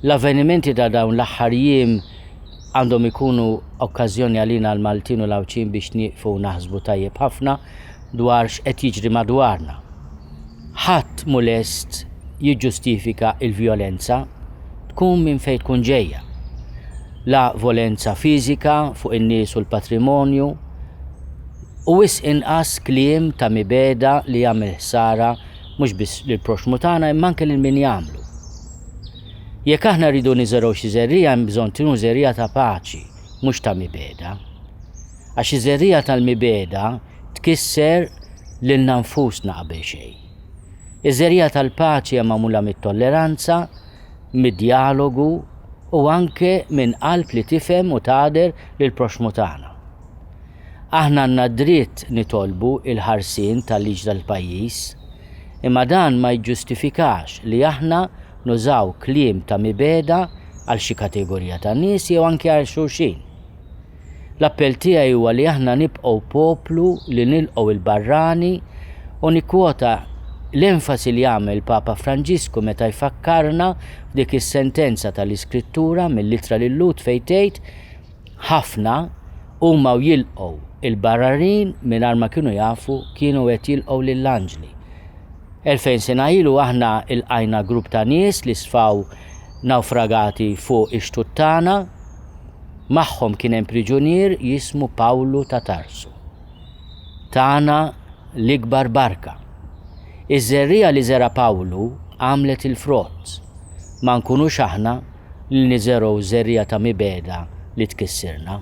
L-avvenimenti ta' dawn l-aħħar jiem għandhom ikunu okkażjoni għalina l-Maltin u l-Awċin biex nieqfu naħsbu tajjeb ħafna dwar x'qed jiġri madwarna. Ħadd mu lest jiġġustifika il-vjolenza tkun minn fejn tkun ġejja. La violenza fiżika fuq in-nies u l-patrimonju u wisq inqas kliem ta' mibeda li jagħmel ħsara mhux biss lill-proxmu tagħna imma anke lil min jagħmlu. Jekk aħna rridu niżeraw xi żerrija hemm bżonn tkun żerrija ta' paċi, mhux ta' mibeda. Għax iż-żerrija tal-mibeda tkisser lilna nfusna qabel xejn. Iż-żerrija tal-paċi hija magħmula mit-tolleranza, mid-dialogu u anke minn qalb li tifhem u tgħader lill-proxmu tagħna. Aħna għandna dritt nitolbu il-ħarsien tal-liġi tal-pajjiż, imma dan ma jġustifikax li aħna nużaw kliem ta' mibeda għal xi kategorija ta' nies jew anke għal xulxin. L-appell tiegħi huwa li aħna nibqgħu poplu li nilqgħu il-barrani u nikkwota l-enfasi li għamel Papa Franġisku meta jfakkarna f'dik is-sentenza tal-Iskrittura mill-Ittra lil-Lut fejn tgħid ħafna huma jilqgħu il-barrarin mingħajr ma kienu jafu kienu qed jilqgħu lill-anġli. 2000 sena ilu aħna ilqajna grupp ta' nies li sfaw nawfragati fuq ix-xtut tagħna, magħhom kien hemm priġunier jismu Pawlu ta' Tarsu. Tagħna l-ikbar barka. Iż-żerrija li żera Pawlu għamlet il-frott. Ma nkunux aħna li niżeraw żerrija ta' mibeda li tkissirna.